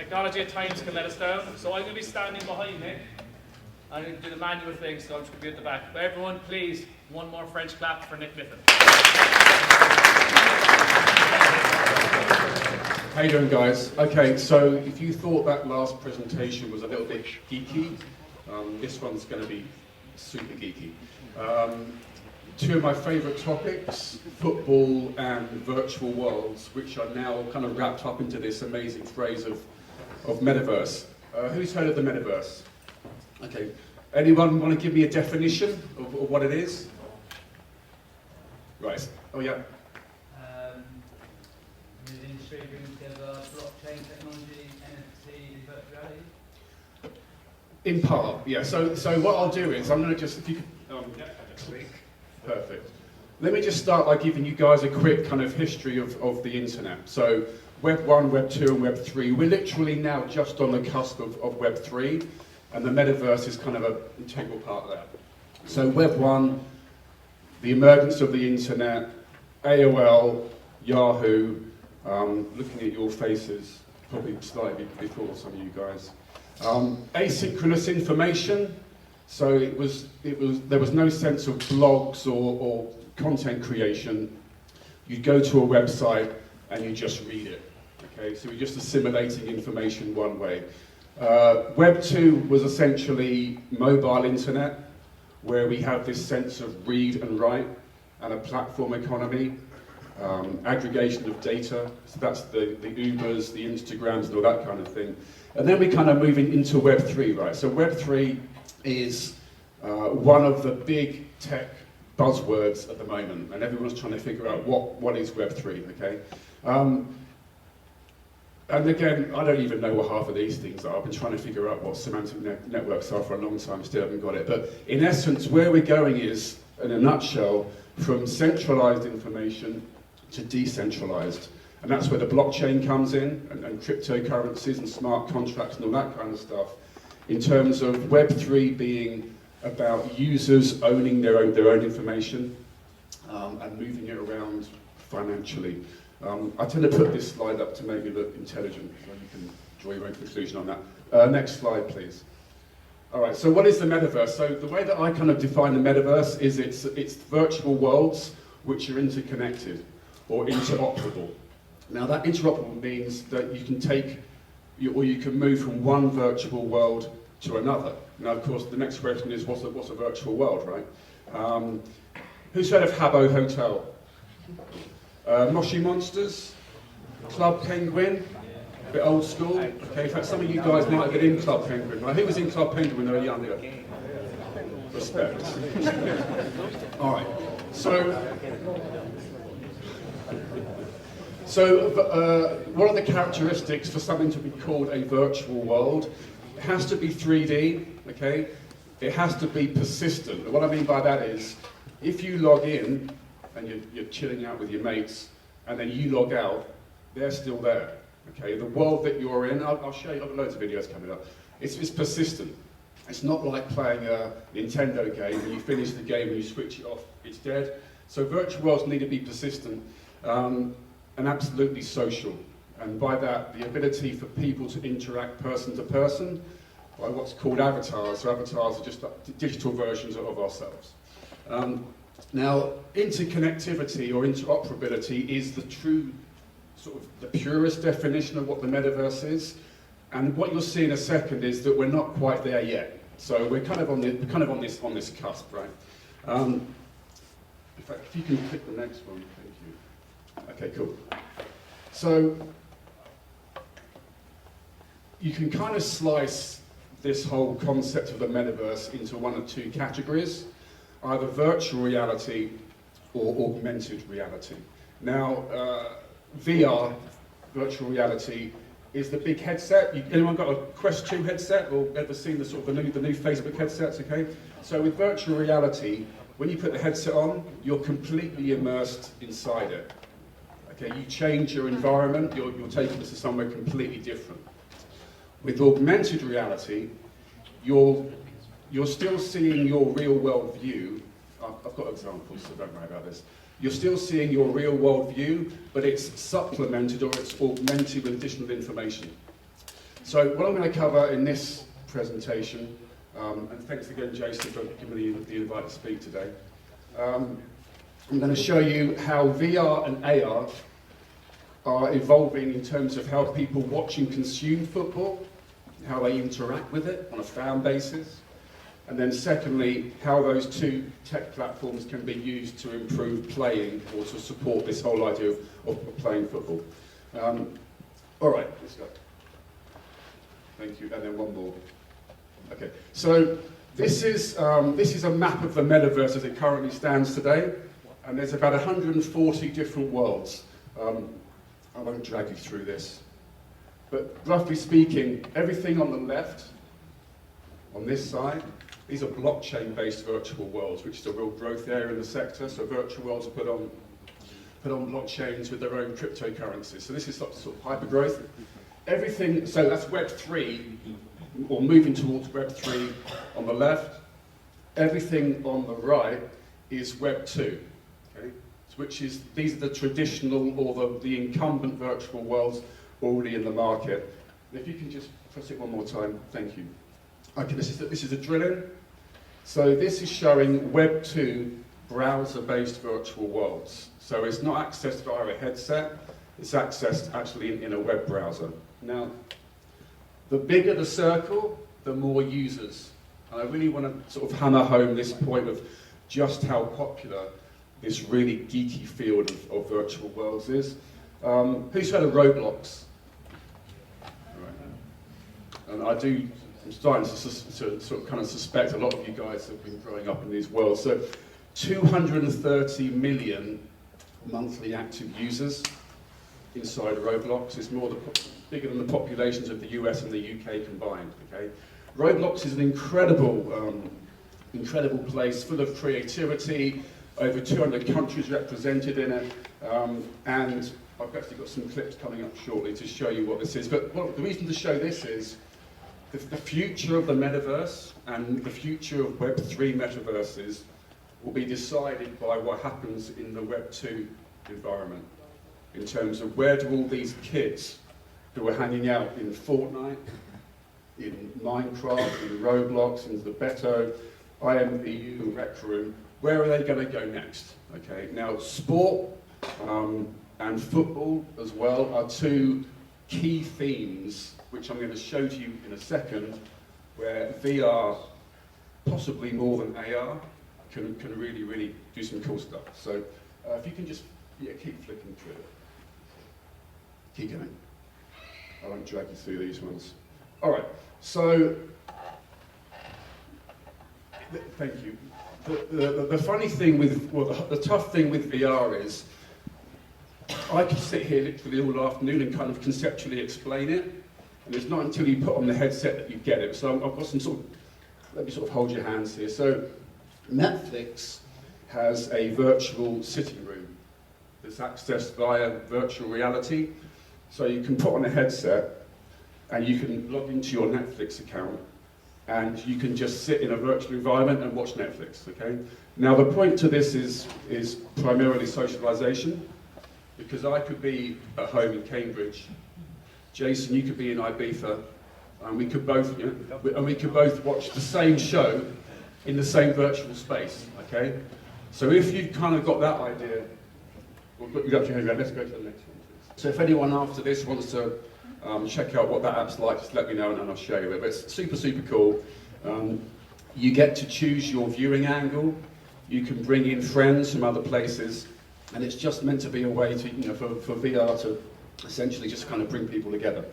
technology at times can let us down. So I'm going to be standing behind Nick. I'm going to do the manual thing, so I'm just going to be at the back. But everyone, please, one more French clap for Nick Mitham. How you doing, guys? Okay, so if you thought that last presentation was a little bit geeky, this one's going to be super geeky. Two of my favourite topics, football and virtual worlds, which are now kind of wrapped up into this amazing phrase of Metaverse. Who's heard of the Metaverse? Okay, anyone want to give me a definition of what it is? Right, oh yeah. The industry brings together blockchain technology, NFT, virtual reality? In part, yeah. So what I'll do is I'm going to just, if you could, click. Perfect. Let me just start by giving you guys a quick kind of history of the internet. So Web 1, Web 2 and Web 3, we're literally now just on the cusp of Web 3, and the Metaverse is kind of an integral part of that. So Web 1, the emergence of the internet, AOL, Yahoo, looking at your faces, probably slightly before some of you guys. Asynchronous information. So there was no sense of blogs or content creation. You'd go to a website and you just read it. Okay, so you're just assimilating information one way. Web 2 was essentially mobile internet, where we have this sense of read and write and a platform economy, aggregation of data. So that's the Ubers, the Instagrams, and all that kind of thing. And then we kind of move into Web 3, right? So Web 3 is one of the big tech buzzwords at the moment, and everyone's trying to figure out what is Web 3, okay? And again, I don't even know what half of these things are. I've been trying to figure out what semantic networks are for a long time, still haven't got it. But in essence, where we're going is, in a nutshell, from centralized information to decentralized. And that's where the blockchain comes in, and cryptocurrencies and smart contracts and all that kind of stuff, in terms of Web 3 being about users owning their own information and moving it around financially. I tend to put this slide up to make it look intelligent, so you can draw your own conclusion on that. Next slide, please. All right, so what is the Metaverse? So the way that I kind of define the Metaverse is it's virtual worlds which are interconnected or interoperable. Now that interoperable means that you can you can move from one virtual world to another. Now, of course, the next question is, what's a virtual world, right? Who's heard of Habbo Hotel? Moshi Monsters? Club Penguin? A bit old school? Okay, in fact, some of you guys might have been in Club Penguin, right? Who was in Club Penguin when they were younger? Respect. All right, So what are the characteristics for something to be called a virtual world? It has to be 3D, okay? It has to be persistent. And what I mean by that is, if you log in and you're chilling out with your mates, and then you log out, they're still there, okay? The world that you're in, I'll show you, I've got loads of videos coming up. It's persistent. It's not like playing a Nintendo game, when you finish the game and you switch it off, it's dead. So virtual worlds need to be persistent. And absolutely social, and by that, the ability for people to interact person to person by what's called avatars. So avatars are just digital versions of ourselves. Now, interconnectivity or interoperability is the true, sort of the purest definition of what the Metaverse is, and what you'll see in a second is that we're not quite there yet. So we're kind of on this cusp, right? In fact, if you can click the next one, thank you. Okay, cool. So you can kind of slice this whole concept of the Metaverse into one of two categories, either virtual reality or augmented reality. Now, VR, virtual reality, is the big headset. Anyone got a Quest 2 headset or ever seen the sort of the new Facebook headsets, okay? So with virtual reality, when you put the headset on, you're completely immersed inside it. Okay, you change your environment, you're taking this to somewhere completely different. With augmented reality, you're still seeing your real world view. I've got examples, so don't worry about this. You're still seeing your real world view, but it's supplemented or it's augmented with additional information. So what I'm going to cover in this presentation, and thanks again Jason for giving me the invite to speak today, I'm going to show you how VR and AR are evolving in terms of how people watch and consume football, how they interact with it on a fan basis, and then secondly, how those two tech platforms can be used to improve playing or to support this whole idea of playing football. All right, let's go. Thank you, and then one more. Okay, so this is a map of the metaverse as it currently stands today, and there's about 140 different worlds. I won't drag you through this, but roughly speaking, everything on the left, on this side, these are blockchain-based virtual worlds, which is a real growth area in the sector. So virtual worlds are put on blockchains with their own cryptocurrencies. So this is sort of hypergrowth. Everything, so that's Web 3, or moving towards Web 3 on the left. Everything on the right is Web 2, okay? Which is, these are the traditional or the incumbent virtual worlds already in the market. And if you can just press it one more time, thank you. Okay, this is a drill-in. So this is showing Web 2 browser-based virtual worlds. So it's not accessed via a headset, it's accessed actually in a web browser. Now, the bigger the circle, the more users. And I really want to sort of hammer home this point of just how popular this really geeky field of virtual worlds is. Who's heard of Roblox? And I'm starting to sort of kind of suspect a lot of you guys have been growing up in these worlds. So 230 million monthly active users inside Roblox. It's bigger than the populations of the US and the UK combined. Okay, Roblox is an incredible place full of creativity. Over 200 countries represented in it, and I've actually got some clips coming up shortly to show you what this is. But the reason to show this is the future of the metaverse and the future of Web 3 metaverses will be decided by what happens in the Web 2 environment, in terms of where do all these kids who are hanging out in Fortnite, in Minecraft, in Roblox, in the Beto, IMVU, Rec Room, where are they going to go next? Okay, now sport and football as well are two key themes which I'm going to show to you in a second, where VR, possibly more than AR, can really, really do some cool stuff. So if you can just keep flicking through it. Keep going. I won't drag you through these ones. All right, so thank you. The funny thing the tough thing with VR is, I could sit here literally all afternoon and kind of conceptually explain it, and it's not until you put on the headset that you get it. So I've got some let me sort of hold your hands here. So Netflix has a virtual sitting room that's accessed via virtual reality. So you can put on a headset and you can log into your Netflix account, and you can just sit in a virtual environment and watch Netflix, okay? Now the point to this is primarily socialization, because I could be at home in Cambridge, Jason, you could be in Ibiza, and we could both watch the same show in the same virtual space, okay? So if you've kind of got that idea, let's go to the next one, please. So if anyone after this wants to check out what that app's like, just let me know and I'll show you it. But it's super, super cool. You get to choose your viewing angle. You can bring in friends from other places, and it's just meant to be a way to, for VR to essentially just kind of bring people together.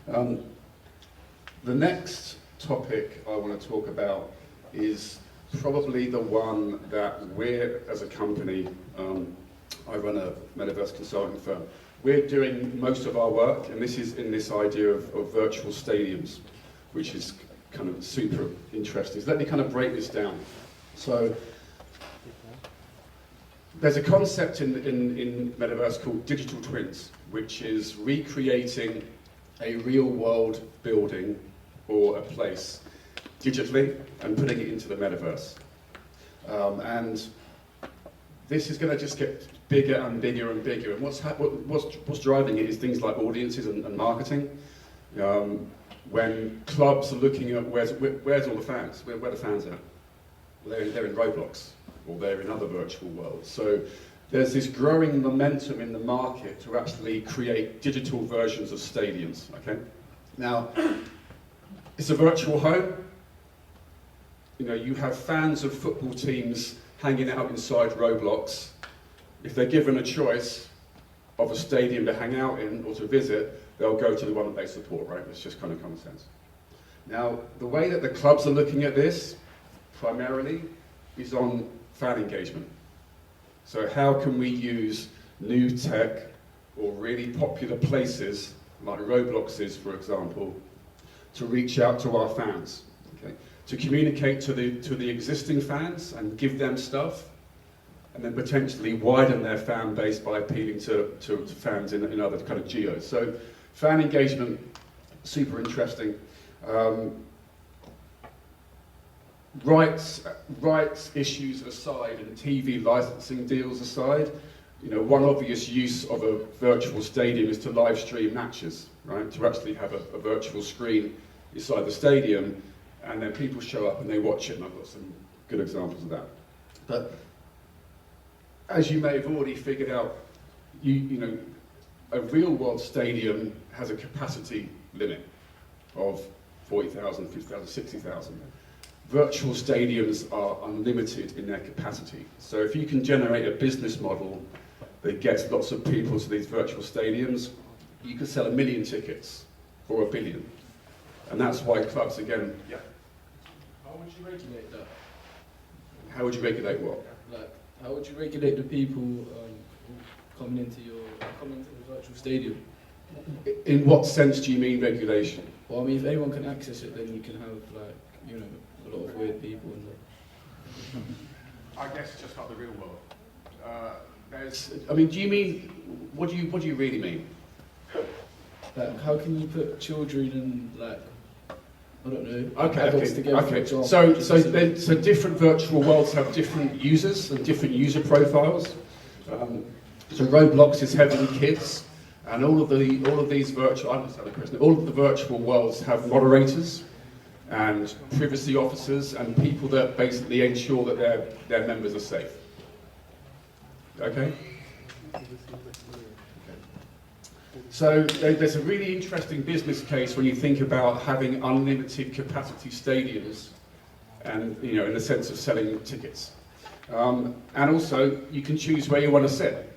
The next topic I want to talk about is probably the one that we're, as a company, I run a Metaverse consulting firm, we're doing most of our work, and this is in this idea of virtual stadiums, which is kind of super interesting. So let me kind of break this down. So there's a concept in Metaverse called digital twins, which is recreating a real world building or a place digitally and putting it into the Metaverse. And this is going to just get bigger and bigger and bigger. And what's driving it is things like audiences and marketing. when clubs are looking at where's all the fans, where are the fans at? Well, they're in Roblox, or they're in other virtual worlds. So there's this growing momentum in the market to actually create digital versions of stadiums, okay? Now, it's a virtual home. You know, you have fans of football teams hanging out inside Roblox. If they're given a choice of a stadium to hang out in or to visit, they'll go to the one that they support, right? It's just kind of common sense. Now, the way that the clubs are looking at this, primarily, is on fan engagement. So how can we use new tech or really popular places, like Roblox is, for example, to reach out to our fans, okay? To communicate to the existing fans and give them stuff, and then potentially widen their fan base by appealing to fans in other kind of geos. So fan engagement, super interesting. Rights issues aside and TV licensing deals aside, you know, one obvious use of a virtual stadium is to live stream matches, right? To actually have a virtual screen inside the stadium, and then people show up and they watch it, and I've got some good examples of that. But as you may have already figured out, you know, a real-world stadium has a capacity limit of 40,000, 50,000, 60,000. Virtual stadiums are unlimited in their capacity. So if you can generate a business model that gets lots of people to these virtual stadiums, you can sell 1 million tickets or 1 billion. And that's why clubs, again, yeah. How would you regulate that? How would you regulate what? Like, how would you regulate the people coming into the virtual stadium? In what sense do you mean regulation? Well, I mean, if anyone can access it, then you can have, like, you know, a lot of weird people in there. I guess just like the real world. I mean, do you mean, what do you really mean? Like, how can you put children and, like, I don't know, Okay, adults together, for example? So different virtual worlds have different users and different user profiles. So Roblox is heavily kids, and all of the virtual worlds have moderators and privacy officers and people that basically ensure that their members are safe. Okay? So there's a really interesting business case when you think about having unlimited capacity stadiums and, you know, in the sense of selling tickets. And also, you can choose where you want to sit.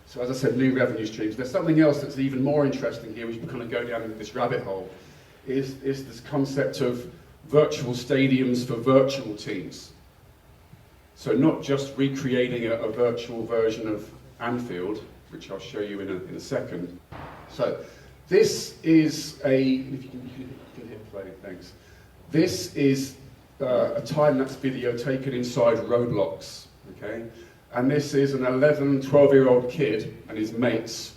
So as I said, new revenue streams. There's something else that's even more interesting here, which we kind of go down this rabbit hole, is this concept of virtual stadiums for virtual teams. So not just recreating a virtual version of Anfield, which I'll show you in a second. So this is if you can hit play, thanks. This is a time-lapse video taken inside Roblox, okay? And this is an 11, 12-year-old kid and his mates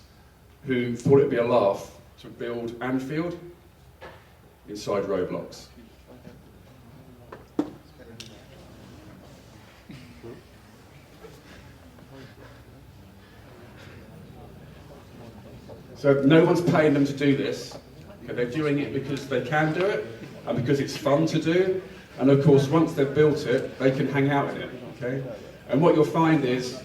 who thought it'd be a laugh to build Anfield inside Roblox. So no one's paying them to do this. Okay, they're doing it because they can do it and because it's fun to do. And of course, once they've built it, they can hang out in it. Okay? And what you'll find is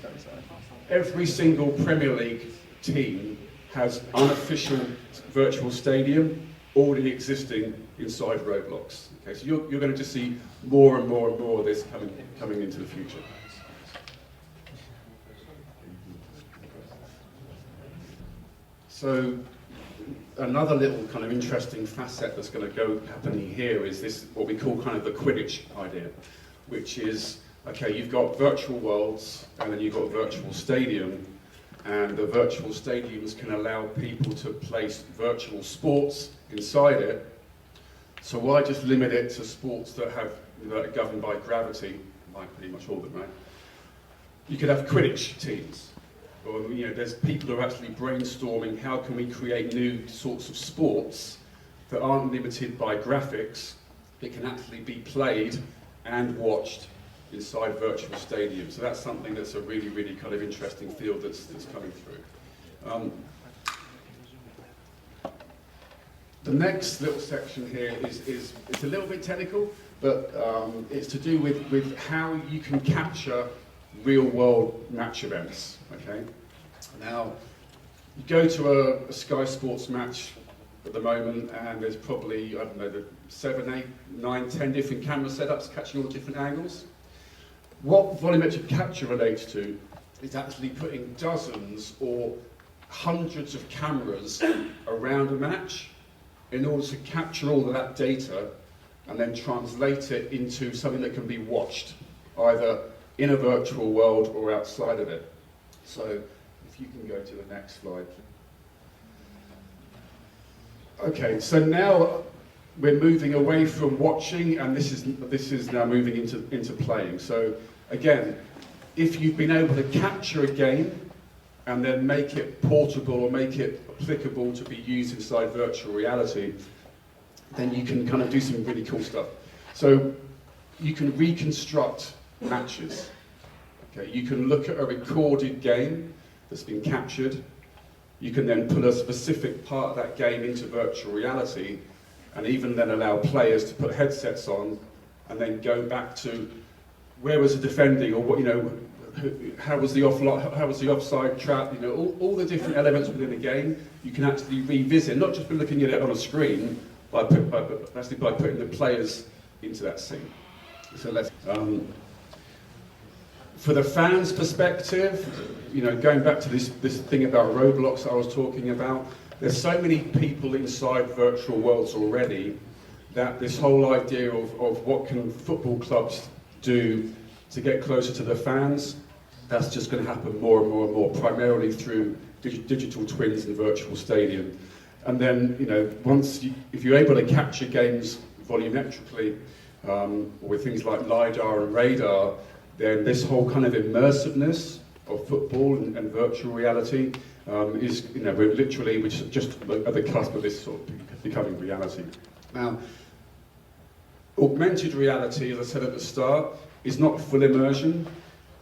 every single Premier League team has unofficial virtual stadium already existing inside Roblox. Okay, so you're going to just see more and more and more of this coming into the future. So another little kind of interesting facet that's going to go happening here is this, what we call kind of the Quidditch idea, which is, okay, you've got virtual worlds and then you've got a virtual stadium, and the virtual stadiums can allow people to place virtual sports inside it. So why just limit it to sports that are governed by gravity, like pretty much all of them, right? You could have Quidditch teams. Or, you know, there's people who are actually brainstorming how can we create new sorts of sports that aren't limited by graphics, that can actually be played and watched inside virtual stadiums. So that's something that's a really, really kind of interesting field that's coming through. The next little section here is it's a little bit technical, but it's to do with how you can capture real-world match events. Okay. Now, you go to a Sky Sports match at the moment, and there's probably, I don't know, 7, 8, 9, 10 different camera setups catching all the different angles. What volumetric capture relates to is actually putting dozens or hundreds of cameras around a match in order to capture all of that data and then translate it into something that can be watched, either in a virtual world or outside of it. So, if you can go to the next slide. Okay, so now we're moving away from watching, and this is now moving into playing. So again, if you've been able to capture a game and then make it portable or make it applicable to be used inside virtual reality, then you can kind of do some really cool stuff. So you can reconstruct matches. Okay, you can look at a recorded game that's been captured. You can then put a specific part of that game into virtual reality, and even then allow players to put headsets on and then go back to where was the defending, or what, you know, how was the offside trap, you know, all the different elements within the game you can actually revisit, not just by looking at it on a screen, but actually by putting the players into that scene. So let's, for the fans' perspective, you know, going back to this thing about Roblox I was talking about, there's so many people inside virtual worlds already that this whole idea of what can football clubs do to get closer to the fans, that's just going to happen more and more and more, primarily through digital twins and virtual stadium. And then, you know, if you're able to capture games volumetrically, with things like LiDAR and radar, then this whole kind of immersiveness of football and virtual reality is, you know, we're just at the cusp of this sort of becoming reality. Now, augmented reality, as I said at the start, is not full immersion.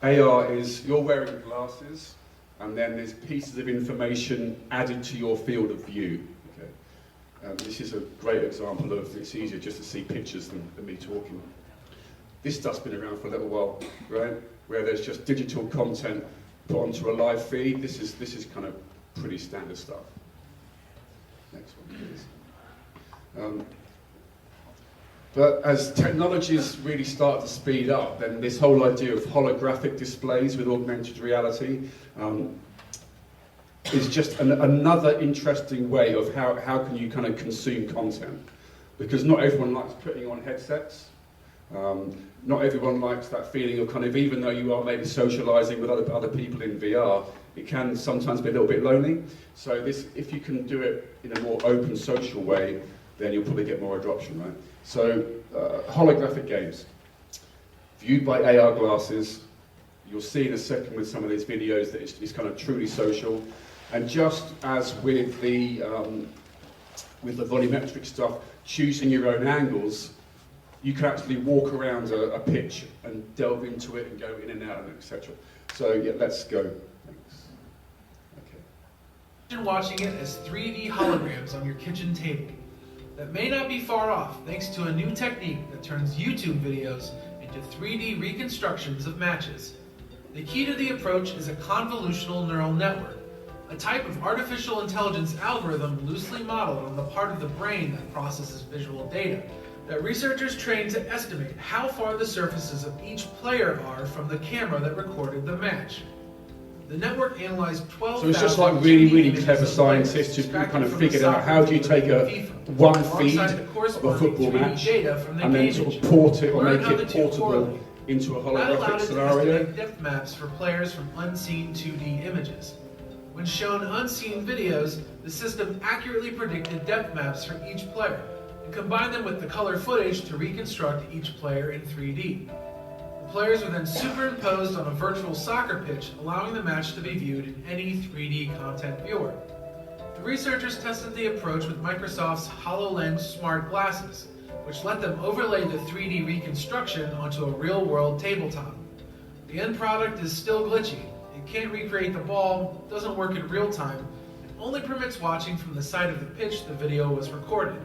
AR is you're wearing glasses, and then there's pieces of information added to your field of view. Okay? This is a great example of it's easier just to see pictures than me talking. This stuff's been around for a little while, right? Where there's just digital content put onto a live feed. This is kind of pretty standard stuff. Next one, please. But as technologies really start to speed up, then this whole idea of holographic displays with augmented reality is just another interesting way of how can you kind of consume content. Because not everyone likes putting on headsets. Not everyone likes that feeling of kind of, even though you are maybe socializing with other people in VR, it can sometimes be a little bit lonely. So if you can do it in a more open social way, then you'll probably get more adoption, right? So holographic games, viewed by AR glasses. You'll see in a second with some of these videos that it's kind of truly social. And just as with the volumetric stuff, choosing your own angles, you can actually walk around a pitch and delve into it and go in and out and etc. So yeah, let's go. Thanks. Okay. Imagine watching it as 3D holograms on your kitchen table. That may not be far off thanks to a new technique that turns YouTube videos into 3D reconstructions of matches. The key to the approach is a convolutional neural network, a type of artificial intelligence algorithm loosely modeled on the part of the brain that processes visual data, that researchers train to estimate how far the surfaces of each player are from the camera that recorded the match. The network analyzed 12,000. So it's just like really clever scientists who kind of figured out how do you take one feed of a football match and then sort of port it or make it portable into a holographic scenario. Depth maps for players from unseen 2D images. When shown unseen videos, the system accurately predicted depth maps for each player and combined them with the color footage to reconstruct each player in 3D. The players were then superimposed on a virtual soccer pitch, allowing the match to be viewed in any 3D content viewer. The researchers tested the approach with Microsoft's HoloLens smart glasses, which let them overlay the 3D reconstruction onto a real-world tabletop. The end product is still glitchy. It can't recreate the ball, doesn't work in real time, and only permits watching from the side of the pitch the video was recorded,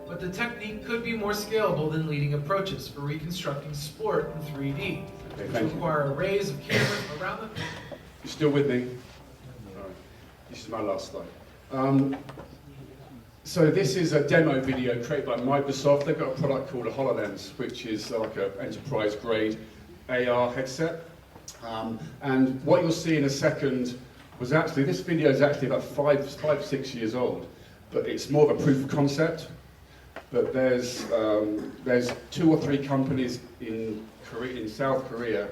but the technique could be more scalable than leading approaches for reconstructing sport in 3D, which require arrays of cameras around the pitch. You still with me? All right. This is my last slide. So this is a demo video created by Microsoft. They've got a product called a HoloLens, which is like an enterprise-grade AR headset. And what you'll see in a second was actually, this video is actually about 6 years old, but it's more of a proof of concept. But there's 2 or 3 companies in South Korea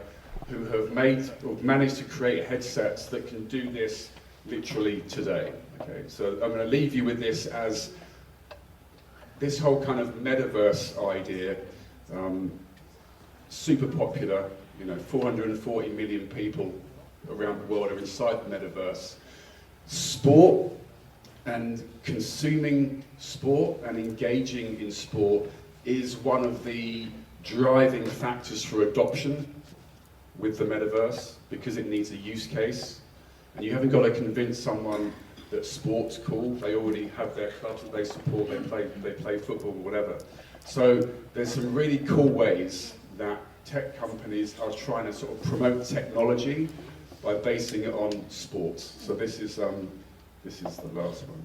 who have managed to create headsets that can do this literally today. Okay, so I'm going to leave you with this as this whole kind of metaverse idea, super popular. 440 million people around the world are inside the metaverse. Sport and consuming sport and engaging in sport is one of the driving factors for adoption with the metaverse, because it needs a use case. And you haven't got to convince someone that sport's cool. They already have their clubs that they support, they play football or whatever. So there's some really cool ways that tech companies are trying to sort of promote technology by basing it on sports. So this is the last one.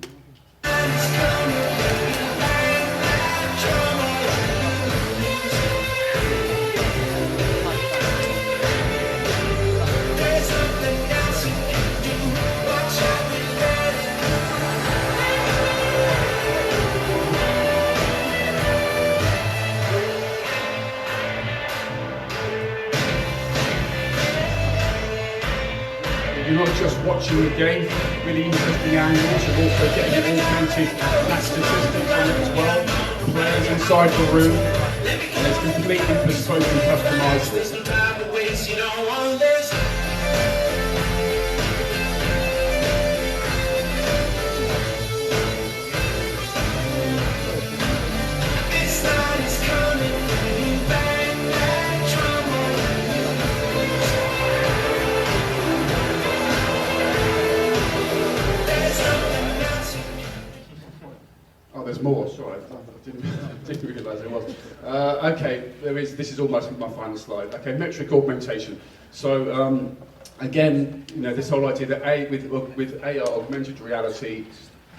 You're not just watching the game, really interesting angles, you're also getting augmented match statistics on it as well. Players inside the room, and it's completely bespoke and customizable. There's more, sorry, I didn't realise there was. Okay, this is almost my final slide. Okay, metric augmentation. So again, this whole idea that with AR, augmented reality,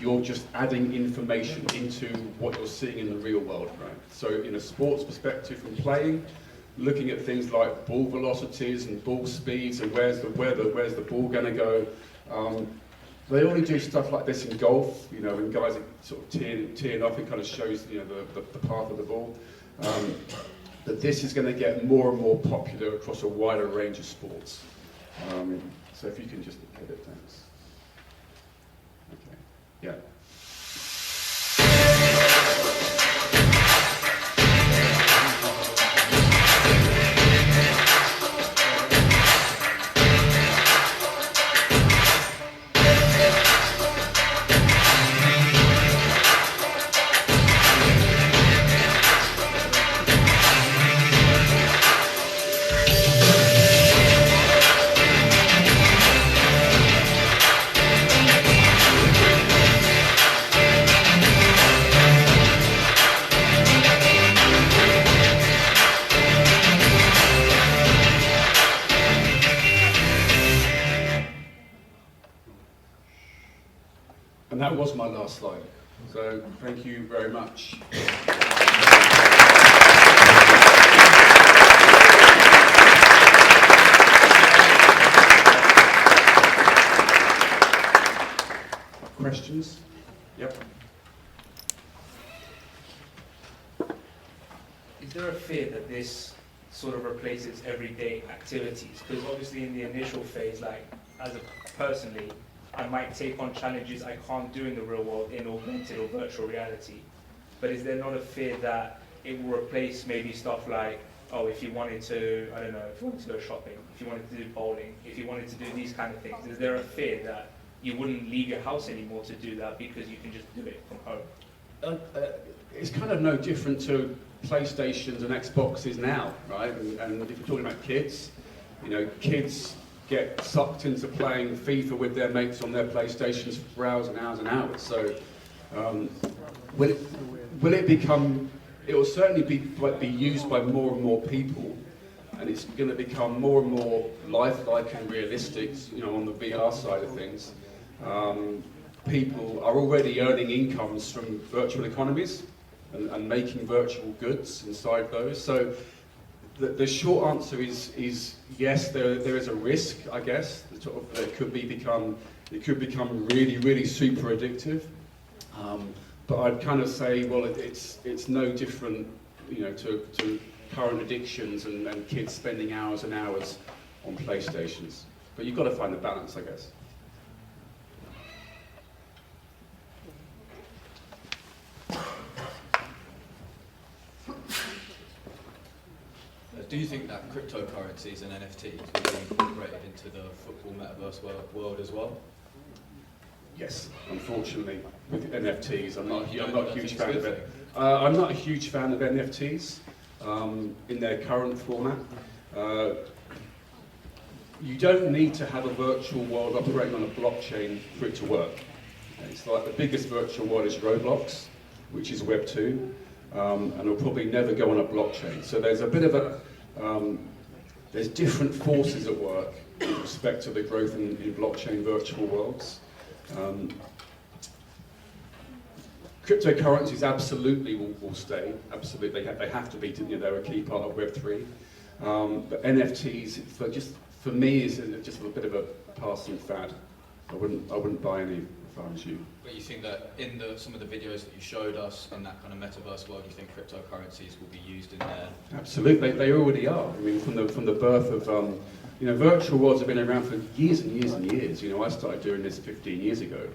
you're just adding information into what you're seeing in the real world, right? So in a sports perspective from playing, looking at things like ball velocities and ball speeds and where's the ball going to go. They already do stuff like this in golf, when guys are sort of teeing off, it kind of shows, the path of the ball. That this is going to get more and more popular across a wider range of sports. So if you can just hit it, thanks. Okay, yeah. And that was my last slide. So thank you very much. Questions? Yep. Is there a fear that this sort of replaces everyday activities? Because obviously in the initial phase, personally, I might take on challenges I can't do in the real world in augmented or virtual reality. But is there not a fear that it will replace maybe stuff like, if you wanted to, if you wanted to go shopping, if you wanted to do bowling, if you wanted to do these kind of things, is there a fear that you wouldn't leave your house anymore to do that because you can just do it from home? It's kind of no different to PlayStations and Xboxes now, right? And if you're talking about kids, kids get sucked into playing FIFA with their mates on their PlayStations for hours and hours and hours. So will it become, it will certainly be used by more and more people, and it's going to become more and more lifelike and realistic, you know, on the VR side of things. People are already earning incomes from virtual economies and making virtual goods inside those. So the short answer is yes, there is a risk, I guess, that it could become really, really super addictive. But I'd kind of say, well, it's no different, you know, to current addictions and kids spending hours and hours on PlayStations. But you've got to find the balance, I guess. Do you think that cryptocurrencies and NFTs will be incorporated into the football metaverse world as well? Yes, unfortunately, with NFTs, I'm not a huge fan of it. I'm not a huge fan of NFTs in their current format. You don't need to have a virtual world operating on a blockchain for it to work. It's like the biggest virtual world is Roblox, which is Web 2, and it'll probably never go on a blockchain. So there's a bit of a, there's different forces at work with respect to the growth in blockchain virtual worlds. Cryptocurrencies absolutely will stay. Absolutely, they have to be. You know, they're a key part of Web3. But NFTs, for me, is just a bit of a passing fad. I wouldn't buy any if I was you. But you think that in some of the videos that you showed us in that kind of metaverse world, you think cryptocurrencies will be used in there? Absolutely, they already are. I mean, from the birth of you know, virtual worlds have been around for years and years and years. You know, I started doing this 15 years ago,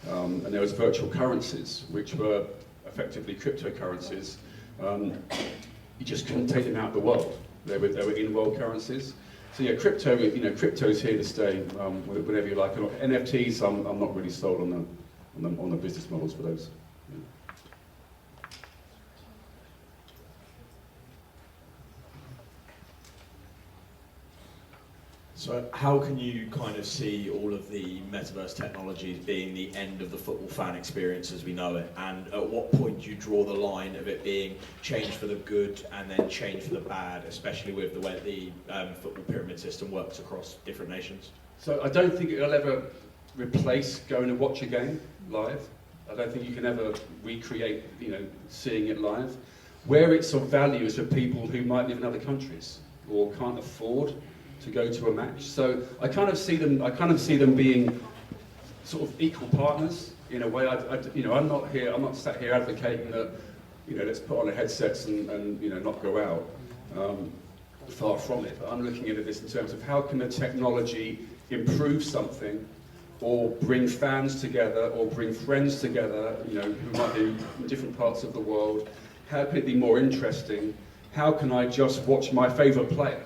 and there was virtual currencies, which were effectively cryptocurrencies. You just couldn't take them out of the world. They were in-world currencies. So yeah, crypto's here to stay, whatever you like. And NFTs, I'm not really sold on the business models for those. Yeah. So how can you kind of see all of the metaverse technologies being the end of the football fan experience as we know it? And at what point do you draw the line of it being change for the good and then change for the bad, especially with the way the football pyramid system works across different nations? So I don't think it'll ever replace going to watch a game live. I don't think you can ever recreate, you know, seeing it live. Where it's of value is for people who might live in other countries or can't afford to go to a match. So I kind of see them being sort of equal partners in a way. You know, I'm not sat here advocating that, you know, let's put on the headsets and you know, not go out. Far from it. But I'm looking at this in terms of how can the technology improve something, or bring fans together, or bring friends together, you know, who might be in different parts of the world. How can it be more interesting? How can I just watch my favourite player?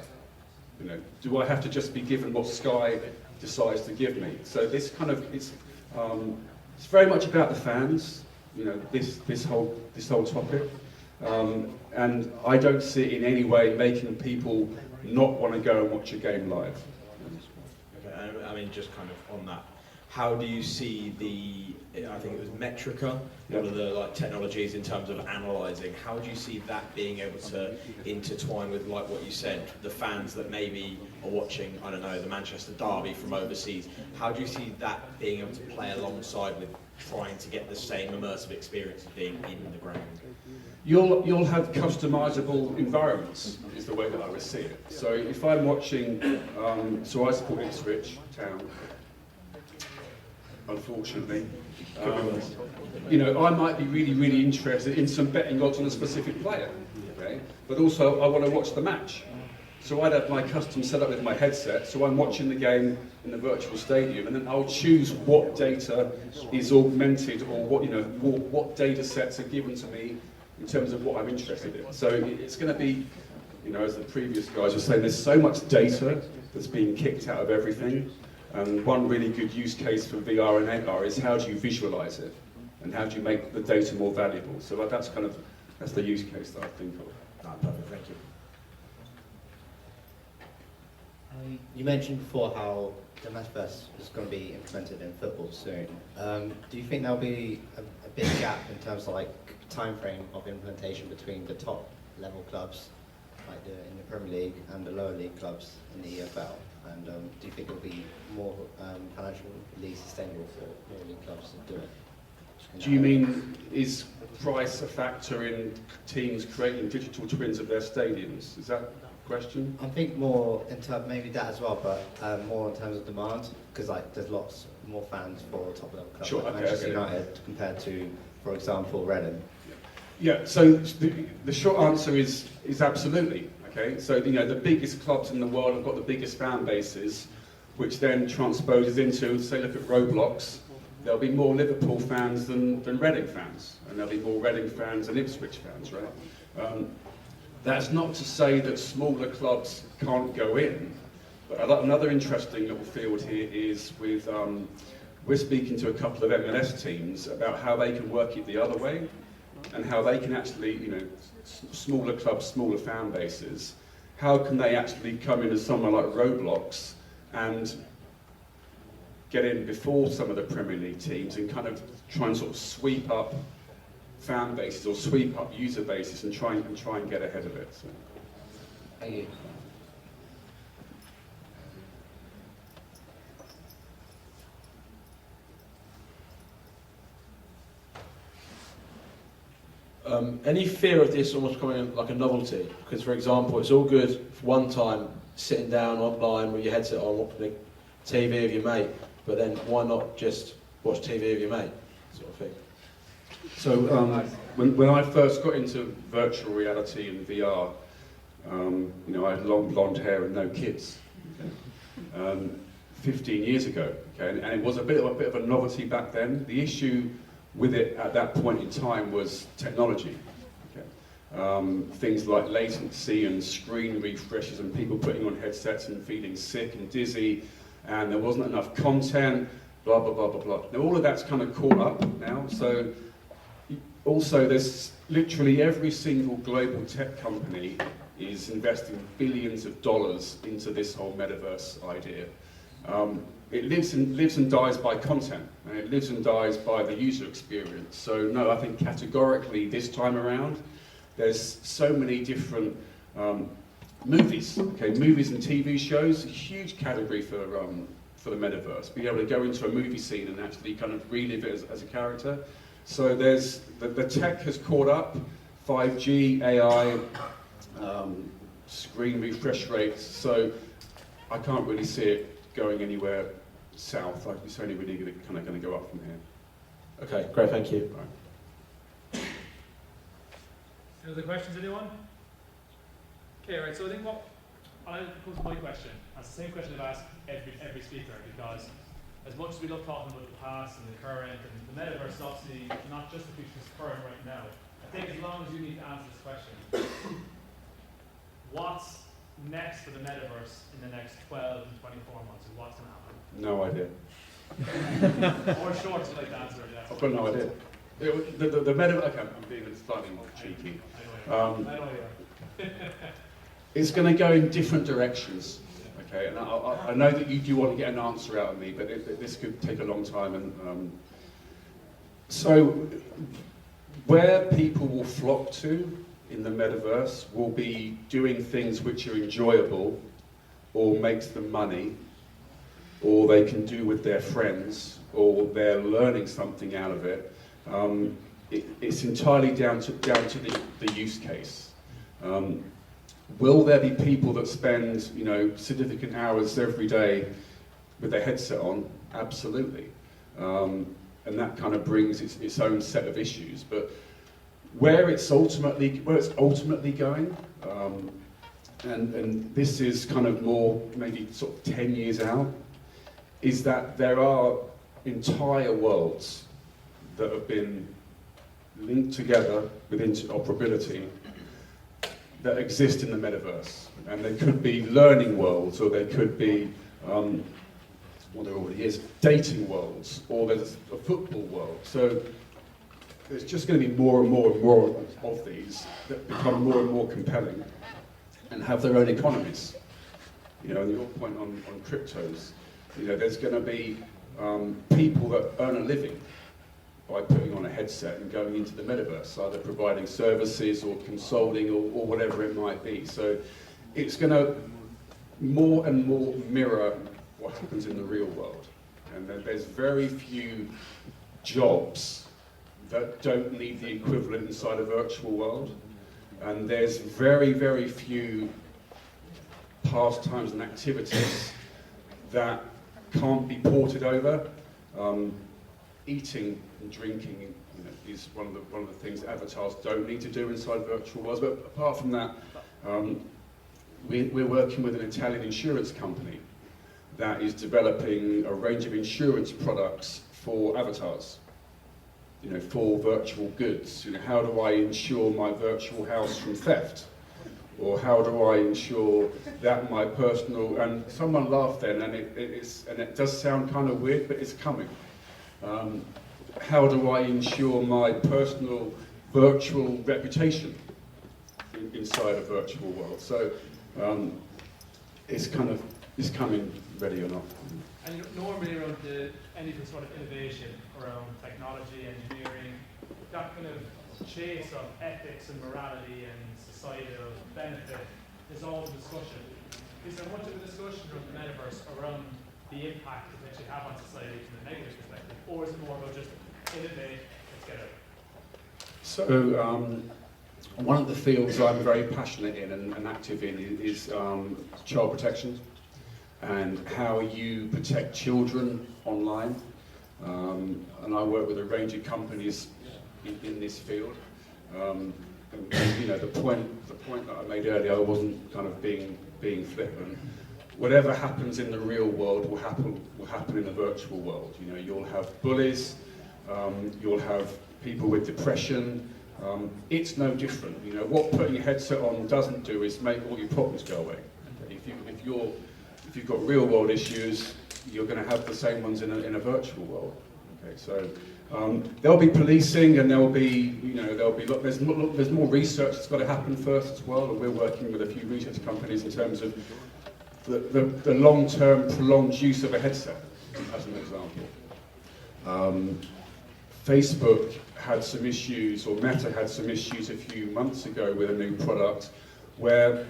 You know, do I have to just be given what Sky decides to give me? So this kind of, it's very much about the fans, you know, this whole topic, and I don't see it in any way making people not want to go and watch a game live. Okay, I mean, just kind of on that, how do you see I think it was Metrica, one of the like technologies in terms of analysing, how do you see that being able to intertwine with, like what you said, the fans that maybe are watching, I don't know, the Manchester Derby from overseas? How do you see that being able to play alongside with trying to get the same immersive experience of being in the ground? You'll have customisable environments, is the way that I would see it. So if I'm watching, so I support Ipswich Town, unfortunately. You know, I might be really, really interested in some betting odds on a specific player, okay? But also I want to watch the match. So I'd have my custom setup with my headset, so I'm watching the game in the virtual stadium, and then I'll choose what data is augmented, or what, you know, what data sets are given to me in terms of what I'm interested in. So it's going to be, you know, as the previous guys were saying, there's so much data that's being kicked out of everything. And one really good use case for VR and AR is how do you visualize it, and how do you make the data more valuable? So that's the use case that I think of. Perfect, thank you. You mentioned before how the Metaverse is going to be implemented in football soon. Do you think there'll be a big gap in terms of like time frame of implementation between the top level clubs, like in the Premier League, and the lower league clubs in the EFL? And do you think it'll be more financially sustainable for lower league clubs to do it? Do you mean, is price a factor in teams creating digital twins of their stadiums? Is that the question? I think more in terms, maybe that as well, but more in terms of demand, because like there's lots more fans for top level clubs, Sure, like okay, Manchester okay. United compared to, for example, Reading. Yeah, so the short answer is absolutely. Okay, so the biggest clubs in the world have got the biggest fan bases, which then transposes into, say, look at Roblox. There'll be more Liverpool fans than Reading fans, and there'll be more Reading fans than Ipswich fans, right? That's not to say that smaller clubs can't go in, but another interesting little field here is with, we're speaking to a couple of MLS teams about how they can work it the other way, and how they can actually, smaller clubs, smaller fan bases, how can they actually come in as someone like Roblox and get in before some of the Premier League teams and kind of try and sort of sweep up fan bases or sweep up user bases and try and get ahead of it. So. Thank you. Any fear of this almost becoming like a novelty? Because, for example, it's all good for one time sitting down online with your headset on, watching TV with your mate, but then why not just watch TV with your mate, sort of thing? So when I first got into virtual reality and VR, I had long blonde hair and no kids. 15 years ago, okay, and it was a bit of a novelty back then. The issue with it at that point in time was technology. Okay. Things like latency and screen refreshes and people putting on headsets and feeling sick and dizzy, and there wasn't enough content, blah, blah, blah, blah, blah. Now all of that's kind of caught up now, so also there's literally every single global tech company is investing billions of dollars into this whole metaverse idea. It lives and dies by content, and it lives and dies by the user experience. So no, I think categorically this time around, there's so many different movies. Okay, movies and TV shows, a huge category for the metaverse. Being able to go into a movie scene and actually kind of relive it as a character. So there's the tech has caught up, 5G, AI, screen refresh rates. So I can't really see it going anywhere south. Like it's only really going to go up from here. Okay, great, thank you. Right. Any other questions, anyone? Okay, right, so I think I'll come to my question. It's the same question I've asked every speaker, because as much as we love talking about the past and the current, and the metaverse is obviously not just the future, it's current right now. I think as long as you need to answer this question, what's next for the metaverse in the next 12 and 24 months? What's going to happen? No idea. Or short, so like the answer. Yes. I've got no idea. The metaverse. Okay, I'm being slightly more cheeky. I know you are. It's going to go in different directions. Okay, and I know that you do want to get an answer out of me, but this could take a long time. And so, where people will flock to in the metaverse will be doing things which are enjoyable, or makes them money, or they can do with their friends, or they're learning something out of it. It's entirely down to the use case. Will there be people that spend, significant hours every day with their headset on? Absolutely. And that kind of brings its own set of issues. But where it's ultimately going, and this is kind of more maybe sort of 10 years out, is that there are entire worlds that have been linked together with interoperability that exist in the metaverse. And they could be learning worlds, or they could be, well, there already is, dating worlds, or there's a football world. So there's just going to be more and more and more of these that become more and more compelling and have their own economies. You know, and your point on cryptos, you know, there's going to be people that earn a living by putting on a headset and going into the metaverse, either providing services or consulting or whatever it might be. So it's going to more and more mirror what happens in the real world. And then there's very few jobs that don't need the equivalent inside a virtual world. And there's very, very few pastimes and activities that can't be ported over. Eating and drinking, you know, is one of the things avatars don't need to do inside virtual worlds. But apart from that, we're working with an Italian insurance company that is developing a range of insurance products for avatars. You know, for virtual goods. You know, how do I insure my virtual house from theft? Or how do I ensure that my personal, and someone laughed then, and it does sound kind of weird, but it's coming. How do I ensure my personal virtual reputation inside a virtual world? So it's coming, ready or not. And normally around any sort of innovation around technology, engineering, that kind of chase of ethics and morality and societal benefit is all the discussion. Is there much of a discussion around the metaverse around the impact it actually have on society from a negative perspective, or is it more about just innovate, let's get out? So one of the fields I'm very passionate in and active in is child protection and how you protect children online. And I work with a range of companies in this field. And, you know, the point that I made earlier, I wasn't kind of being flippant. Whatever happens in the real world will happen in the virtual world. You know, you'll have bullies, you'll have people with depression. It's no different. You know, what putting a headset on doesn't do is make all your problems go away. If you've got real world issues, you're going to have the same ones in a virtual world. Okay, so there'll be policing, and there's more research that's got to happen first as well. And we're working with a few research companies in terms of the long-term prolonged use of a headset, as an example. Facebook had some issues, or Meta had some issues a few months ago with a new product where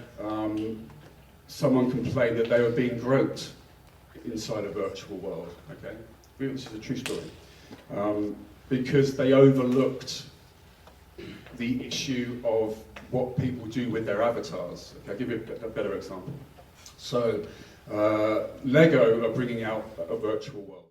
someone complained that they were being groped inside a virtual world. Okay, this is a true story, because they overlooked the issue of what people do with their avatars. Okay, I'll give you a better example. So, Lego are bringing out a virtual world.